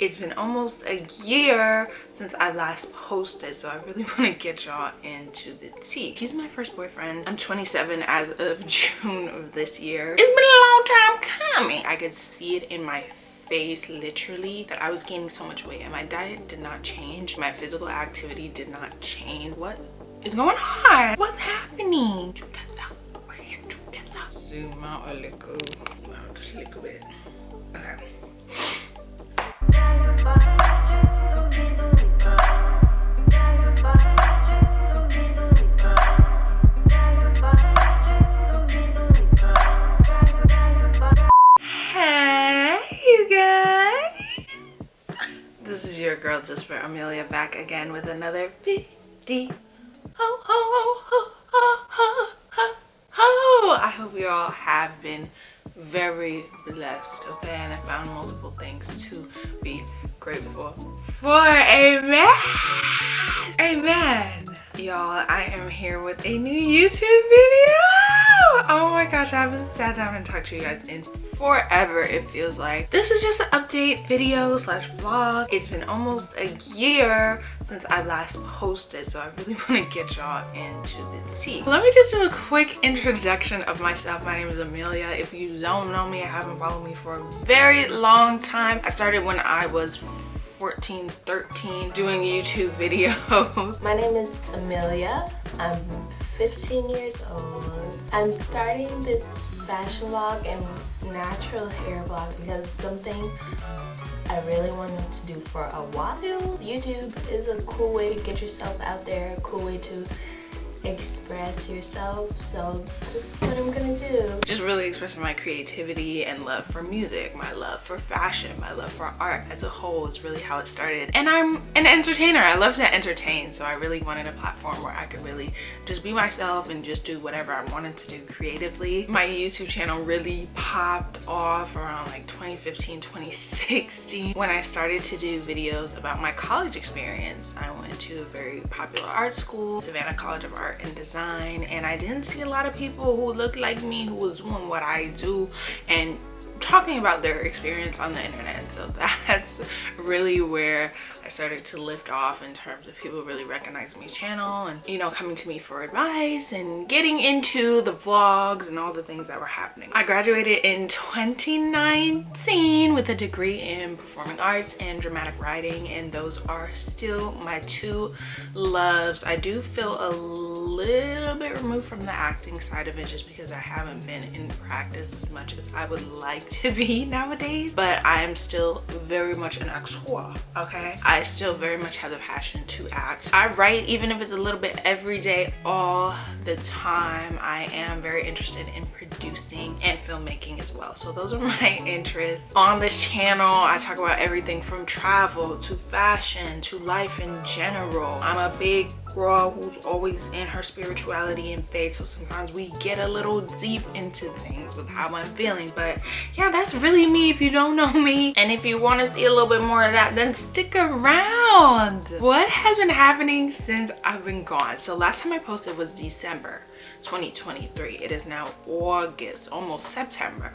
It's been almost a year since I last posted, so I really want to get y'all into the tea. He's my first boyfriend. I'm 27 as of June of this year. It's been a long time coming. I could see it in my face literally that I was gaining so much weight and my diet did not change. My physical activity did not change. What is going on? What's happening? Together. We're here together. Zoom out a little. Wow, just a little bit. Okay. Hey you guys, this is your girl Disparate Amelia back again with another video. I hope you all have been very blessed, okay, and I found multiple things to be grateful for. Amen. Y'all, I am here with a new YouTube video. Oh my gosh, I haven't sat down and talked to you guys in forever, it feels like. This is just an update video slash vlog. It's been almost a year since I last posted, so I really want to get y'all into the tea. Let me just do a quick introduction of myself. My name is Amelia. If you don't know me, I haven't followed me for a very long time. I started when I was 14, 13 doing YouTube videos. My name is Amelia. I'm 15 years old. I'm starting this fashion vlog and natural hair vlog because it's something I really wanted to do for a while. YouTube is a cool way to get yourself out there, a cool way to express yourself, so this is what I'm gonna do. Just really expressing my creativity and love for music, my love for fashion, my love for art as a whole is really how it started. And I'm an entertainer. I love to entertain, so I really wanted a platform where I could really just be myself and just do whatever I wanted to do creatively. My YouTube channel really popped off around like 2015, 2016 when I started to do videos about my college experience. I went to a very popular art school, Savannah College of Art and Design, and I didn't see a lot of people who looked like me who was doing what I do and talking about their experience on the internet. So that's really where I started to lift off in terms of people really recognizing my channel and, you know, coming to me for advice and getting into the vlogs and all the things that were happening. I graduated in 2019 with a degree in performing arts and dramatic writing, and those are still my two loves. I do feel a little bit removed from the acting side of it just because I haven't been in practice as much as I would like to be nowadays, but I am still very much an actor, okay? I still very much have the passion to act. I write, even if it's a little bit every day, all the time. I am very interested in producing and filmmaking as well. So those are my interests. On this channel, I talk about everything from travel to fashion to life in general. I'm a big girl who's always in her spirituality and faith, so sometimes we get a little deep into things with how I'm feeling. But yeah, that's really me if you don't know me, and if you want to see a little bit more of that, then stick around. What has been happening since I've been gone? So last time I posted was December 2023. It is now August, almost September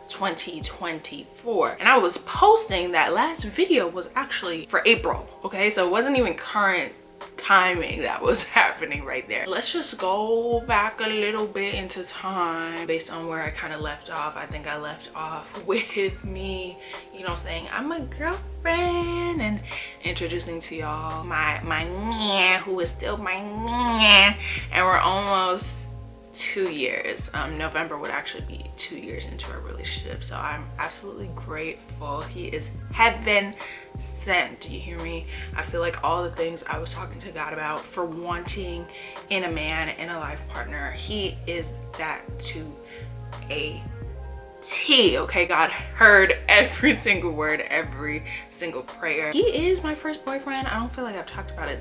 2024, and I was posting that last video was actually for April, okay? So it wasn't even current timing that was happening right there. Let's just go back a little bit into time based on where I kind of left off. I think I left off with me, you know, saying I'm a girlfriend and introducing to y'all my man who is still my man, and we're almost 2 years. November would actually be 2 years into our relationship, so I'm absolutely grateful. He is heaven sent. Do you hear me? I feel like all the things I was talking to God about for wanting in a man and a life partner, he is that to a T, okay? God heard every single word, every single prayer. He is my first boyfriend. I don't feel like I've talked about it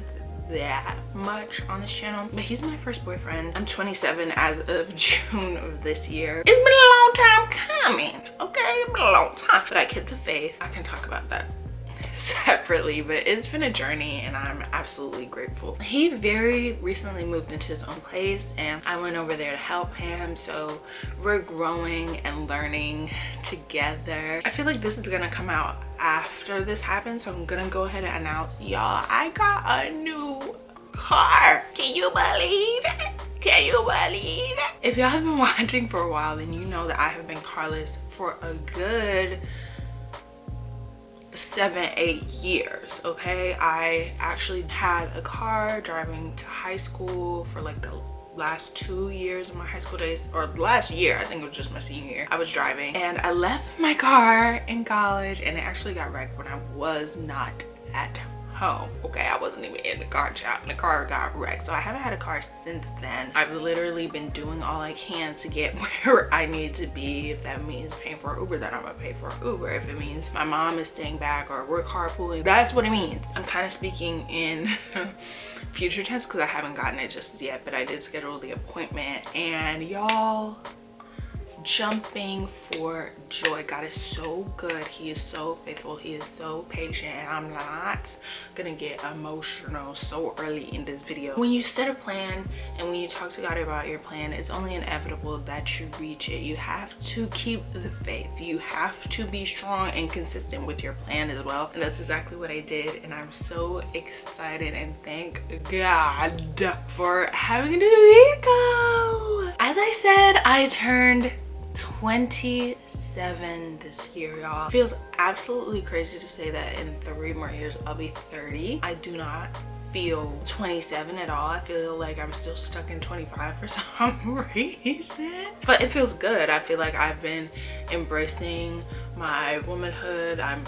that much on this channel, but he's my first boyfriend. I'm 27 as of June of this year. It's been a long time coming, okay? It's been a long time, but I kept the faith. I can talk about that separately, but it's been a journey and I'm absolutely grateful. He very recently moved into his own place and I went over there to help him, so we're growing and learning together. I feel like this is gonna come out after this happens, so I'm gonna go ahead and announce, y'all, I got a new car. Can you believe it? Can you believe it? If y'all have been watching for a while, then you know that I have been carless for a good 7-8 years. Okay, I actually had a car driving to high school for like the last 2 years of my high school days, or last year, I think it was just my senior year. I was driving and I left my car in college and it actually got wrecked when I was not at home. Okay, I wasn't even in the car shop and the car got wrecked, so I haven't had a car since then. I've literally been doing all I can to get where I need to be. If that means paying for Uber, then I'm gonna pay for Uber. If it means my mom is staying back or we're carpooling, that's what it means. I'm kind of speaking in future tense because I haven't gotten it just yet, but I did schedule the appointment and y'all, jumping for joy. God is so good. He is so faithful. He is so patient, and I'm not gonna get emotional so early in this video. When you set a plan and when you talk to God about your plan, it's only inevitable that you reach it. You have to keep the faith. You have to be strong and consistent with your plan as well, and that's exactly what I did, and I'm so excited and thank God for having a new vehicle. As I said, I turned 27 this year, y'all. Feels absolutely crazy to say that in 3 more years I'll be 30. I do not feel 27 at all. I feel like I'm still stuck in 25 for some reason, but it feels good. I feel like I've been embracing my womanhood. I'm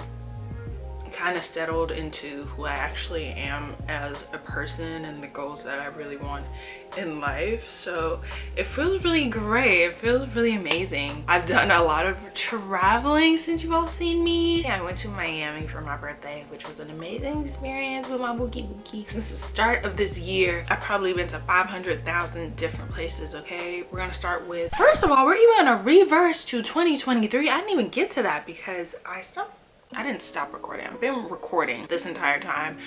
kind of settled into who I actually am as a person and the goals that I really want in life, so it feels really great. It feels really amazing. I've done a lot of traveling since you've all seen me. I went to Miami for my birthday, which was an amazing experience with my bookie. Since the start of this year, I've probably been to 500,000 different places. Okay, we're gonna start with, first of all, we're even gonna reverse to 2023. I didn't even get to that because I didn't stop recording. I've been recording this entire time.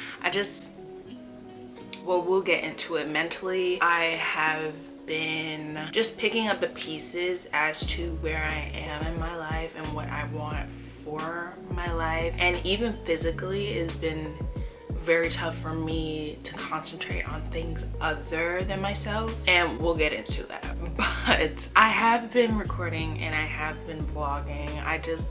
Well, we'll get into it. Mentally, I have been just picking up the pieces as to where I am in my life and what I want for my life. And even physically, it's been very tough for me to concentrate on things other than myself, and we'll get into that. But I have been recording and I have been vlogging. I just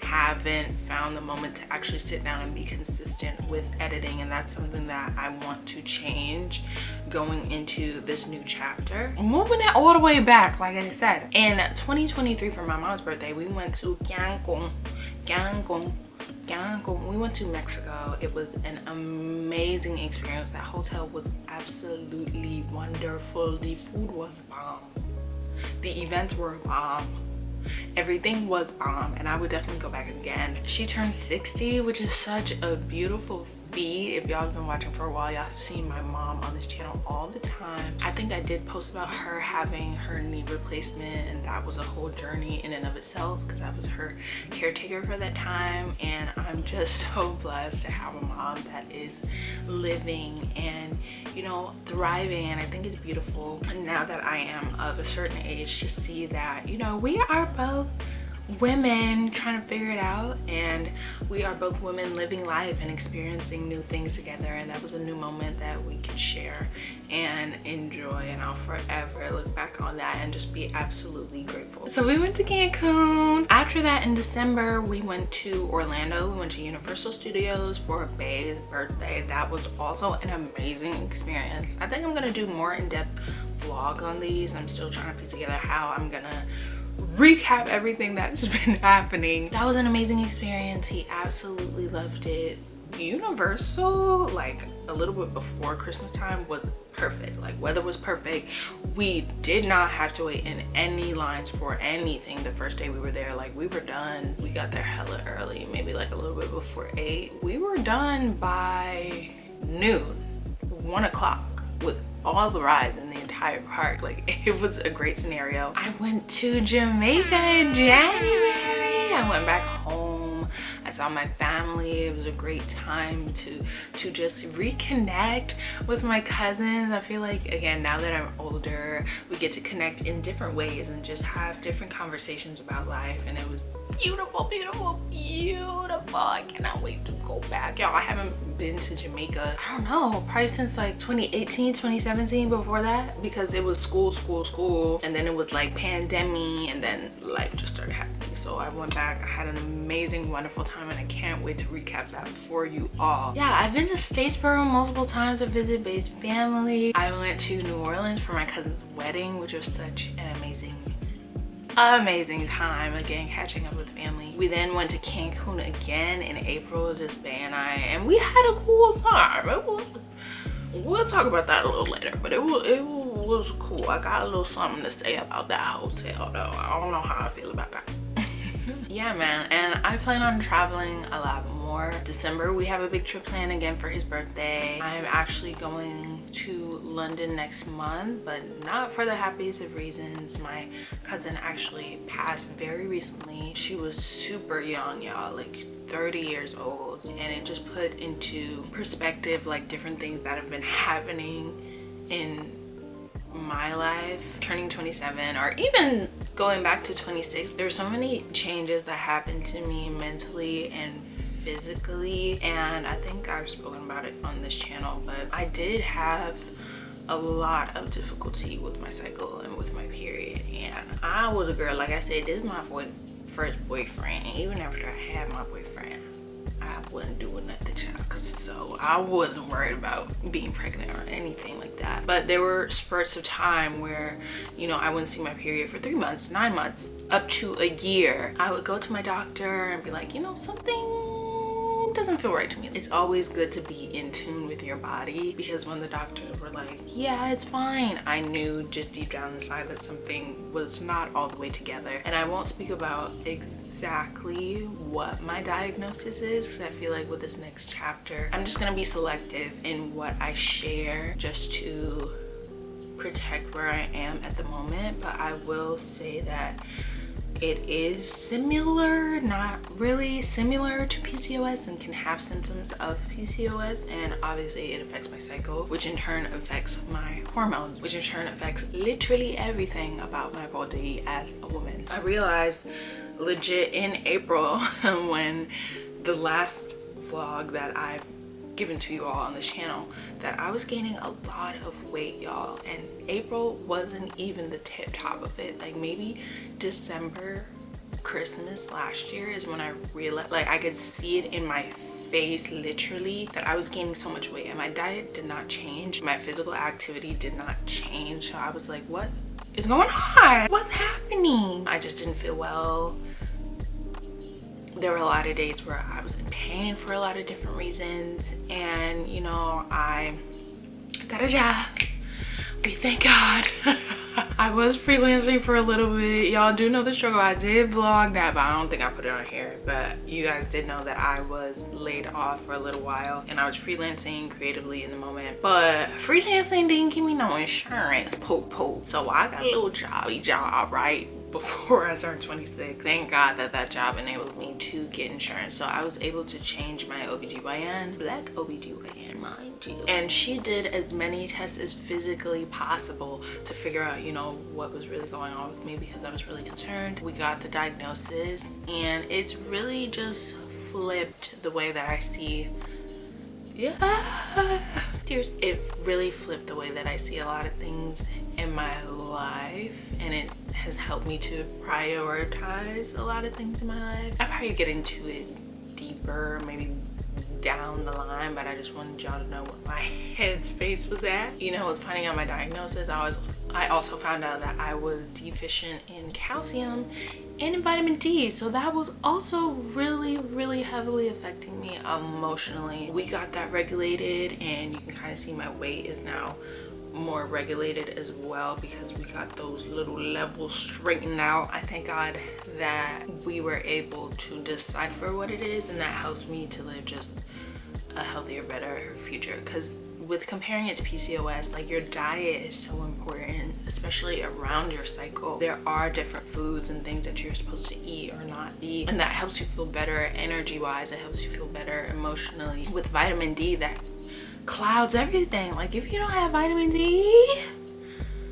haven't found the moment to actually sit down and be consistent with editing, and that's something that I want to change going into this new chapter. Moving it all the way back, like I said, in 2023 for my mom's birthday, we went to Cancun. We went to Mexico. It was an amazing experience. That hotel was absolutely wonderful. The food was bomb. The events were bomb. Everything was bomb, and I would definitely go back again. She turned 60, which is such a beautiful feat. If y'all have been watching for a while, y'all have seen my mom on this channel all the time. I think I did post about her having her knee replacement, and that was a whole journey in and of itself because I was her caretaker for that time, and I'm just so blessed to have a mom that is living and, you know, thriving. And I think it's beautiful now that I am of a certain age to see that, you know, we are both women trying to figure it out, and we are both women living life and experiencing new things together, and that was a new moment that we can share and enjoy, and I'll forever look back on that and just be absolutely grateful. So we went to Cancun. After that, in December, we went to Orlando. We went to Universal Studios for a bae's birthday. That was also an amazing experience. I think I'm gonna do more in-depth vlog on these. I'm still trying to put together how I'm gonna recap everything that's been happening. That was an amazing experience. He absolutely loved it. Universal, like a little bit before Christmas time, was perfect. Like, weather was perfect. We did not have to wait in any lines for anything the first day we were there. Like, we were done. We got there hella early, maybe like a little bit before 8. We were done by noon, 1 o'clock, with all the rides in the entire park. Like, it was a great scenario. I went to Jamaica in January. I went back home. I saw my family. It was a great time to just reconnect with my cousins. I feel like, again, now that I'm older, we get to connect in different ways and just have different conversations about life, and it was beautiful, beautiful, beautiful. I cannot wait to go back. Y'all, I haven't been to Jamaica, I don't know, probably since like 2018, 2017, before that, because it was school, and then it was like pandemic, and then life just started happening. So I went back, I had an amazing, wonderful time, and I can't wait to recap that for you all. Yeah, I've been to Statesboro multiple times to visit Bae's family. I went to New Orleans for my cousin's wedding, which was such an amazing time, again, catching up with family. We then went to Cancun again in April, just Bae and I, and we had a cool time. We'll talk about that a little later, but it was cool. I got a little something to say about that hotel though. I don't know how I feel about that. Yeah, man, and I plan on traveling a lot more. December, we have a big trip planned again for his birthday. I'm actually going to London next month, but not for the happiest of reasons. My cousin actually passed very recently. She was super young, y'all, like 30 years old, and it just put into perspective like different things that have been happening in my life. Turning 27, or even going back to 26, there's so many changes that happened to me mentally and physically, and I think I've spoken about it on this channel, but I did have a lot of difficulty with my cycle and with my period, and I was a girl, like I said, this is my first boyfriend. Even after I had my boyfriend, I wasn't doing nothing, child, so I wasn't worried about being pregnant or anything like that. But there were spurts of time where, you know, I wouldn't see my period for 3 months, 9 months, up to a year. I would go to my doctor and be like, you know, something doesn't feel right to me. It's always good to be in tune with your body, because when the doctors were like, yeah, it's fine, I knew just deep down inside that something was not all the way together. And I won't speak about exactly what my diagnosis is, because I feel like with this next chapter, I'm just gonna be selective in what I share just to protect where I am at the moment. But I will say that it is similar, not really similar to PCOS, and can have symptoms of PCOS, and obviously it affects my cycle, which in turn affects my hormones, which in turn affects literally everything about my body as a woman. I realized legit in April when the last vlog that I've given to you all on this channel, that I was gaining a lot of weight, y'all, and April wasn't even the tip top of it. Like maybe December, Christmas last year is when I realized, like I could see it in my face literally, that I was gaining so much weight, and my diet did not change, my physical activity did not change. So I was like, what is going on? What's happening? I just didn't feel well. There were a lot of days where I was in pain for a lot of different reasons, and you know, I got a job. We thank God. I was freelancing for a little bit. Y'all do know the struggle. I did vlog that, but I don't think I put it on here. But you guys did know that I was laid off for a little while, and I was freelancing creatively in the moment. But freelancing didn't give me no insurance, so I got a little job, right? Before I turned 26. Thank God that that job enabled me to get insurance. So I was able to change my OBGYN, black OBGYN, mind you. And she did as many tests as physically possible to figure out, you know, what was really going on with me, because I was really concerned. We got the diagnosis, and it's really just flipped the way that I see, tears. It really flipped the way that I see a lot of things in my life, and it has helped me to prioritize a lot of things in my life. I'll probably get into it deeper, maybe down the line, but I just wanted y'all to know what my headspace was at. You know, with finding out my diagnosis, I also found out that I was deficient in calcium and in vitamin D, so that was also really heavily affecting me emotionally. We got that regulated, and you can kind of see my weight is now more regulated as well, because we got those little levels straightened out. I thank God that we were able to decipher what it is, and that helps me to live just a healthier, better future. Because with comparing it to PCOS, like, your diet is so important, especially around your cycle. There are different foods and things that you're supposed to eat or not eat, and that helps you feel better energy wise. It helps you feel better emotionally. With vitamin D, that clouds everything. Like, if you don't have vitamin D,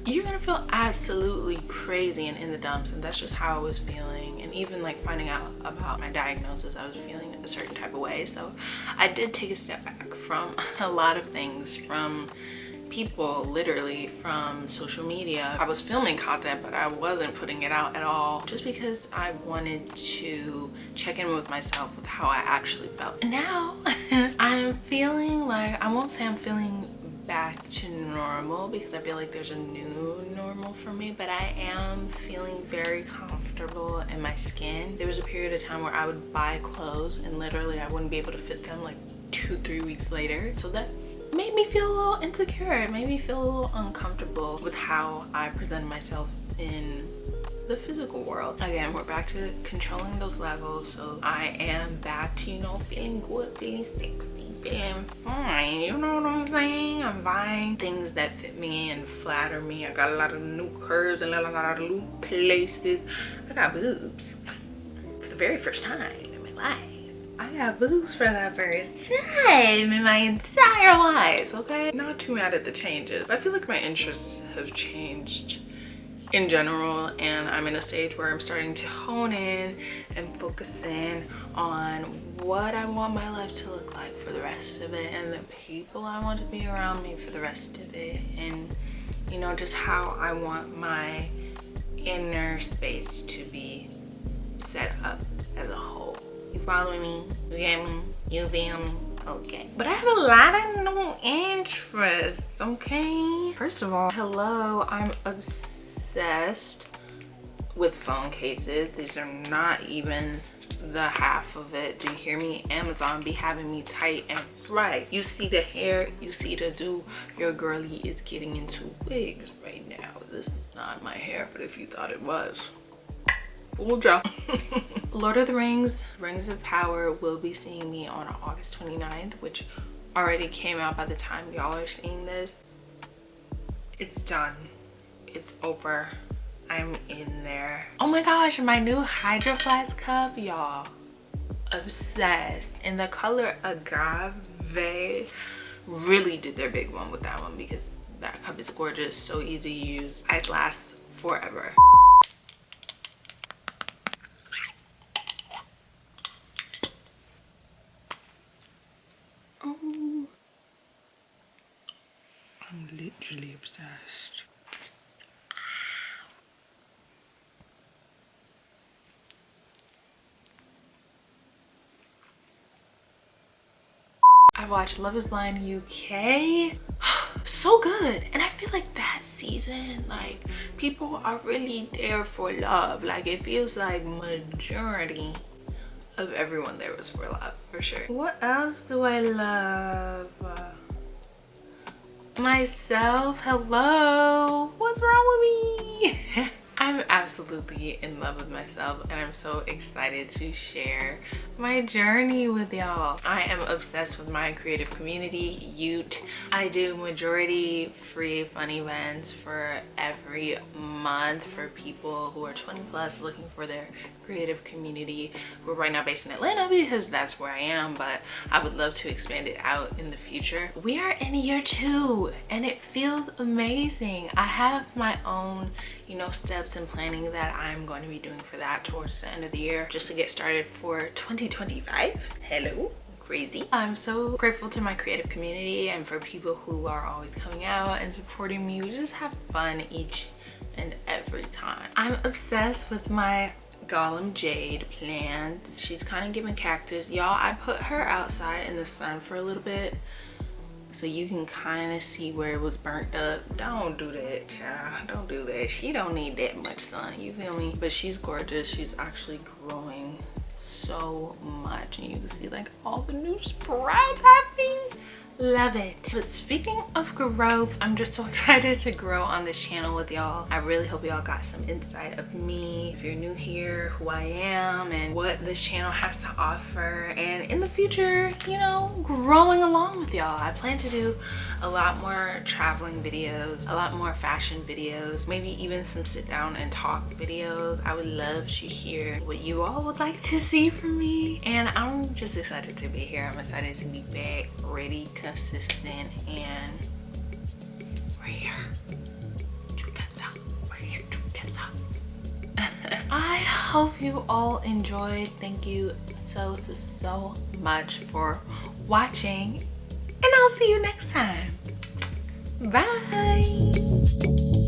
you're gonna feel absolutely crazy and in the dumps. And that's just how I was feeling. And even like finding out about my diagnosis, I was feeling a certain type of way. So I did take a step back from a lot of things, from people, literally, from social media. I was filming content, but I wasn't putting it out at all, just because I wanted to check in with myself with how I actually felt. And now I'm feeling like, I won't say I'm feeling back to normal, because I feel like there's a new normal for me, but I am feeling very comfortable in my skin. There was a period of time where I would buy clothes and literally I wouldn't be able to fit them like 2-3 weeks later. So that made me feel a little insecure. It made me feel a little uncomfortable with how I presented myself in the physical world. Again, we're back to controlling those levels, so I am back to, you know, feeling good, feeling sexy, feeling fine, you know what I'm saying? I'm buying things that fit me and flatter me. I got a lot of new curves and a lot of new places. I got boobs for the very first time in my life. I got boobs for the first time in my entire life, okay? Not too mad at the changes. I feel like my interests have changed in general, and I'm in a stage where I'm starting to hone in and focus in on what I want my life to look like for the rest of it, and the people I want to be around me for the rest of it, and, you know, just how I want my inner space to be set up as a whole. You following me? You get me? You feel me? Okay. But I have a lot of new interests, okay? First of all, hello, I'm obsessed with phone cases. These are not even the half of it. Do you hear me? Amazon be having me tight and right. You see the hair, you see the do. Your girlie is getting into wigs right now. This is not my hair, but if you thought it was, fooled ya. Lord of the Rings, Rings of Power will be seeing me on August 29th, which already came out by the time y'all are seeing this. It's done. It's over. I'm in there. Oh my gosh, my new Hydro Flask cup, y'all. Obsessed. In the color Agave. Really did their big one with that one, because that cup is gorgeous, so easy to use. Ice lasts forever. Oh, I'm literally obsessed. I watched Love is Blind UK. So good. And I feel like that season, like, people are really there for love. Like, it feels like majority of everyone there was for love, for sure. What else do I love? Myself. Hello. What's wrong with me? I'm absolutely in love with myself, and I'm so excited to share my journey with y'all. I am obsessed with my creative community, Yute. I do majority free fun events for every month for people who are 20 plus looking for their creative community. We're right now based in Atlanta because that's where I am, but I would love to expand it out in the future. We are in year 2 and it feels amazing. I have my own, you know, steps and planning that I'm going to be doing for that towards the end of the year, just to get started for 2025. Hello. Crazy. I'm so grateful to my creative community and for people who are always coming out and supporting me. We just have fun each and every time. I'm obsessed with my Gollum Jade plants. She's kind of giving cactus. Y'all, I put her outside in the sun for a little bit so you can kind of see where it was burnt up. Don't do that, child. Don't do that. She don't need that much sun, you feel me? But she's gorgeous. She's actually growing so much, and you can see like all the new sprouts happening. Love it. But speaking of growth, I'm just so excited to grow on this channel with y'all. I really hope y'all got some insight of me, if you're new here, who I am, and what this channel has to offer. And in the future, you know, growing along with y'all. I plan to do a lot more traveling videos, a lot more fashion videos, maybe even some sit down and talk videos. I would love to hear what you all would like to see from me. And I'm just excited to be here. I'm excited to be back, ready, consistent, and we're here together. We're here together. I hope you all enjoyed. Thank you so much for watching, and I'll see you next time. Bye.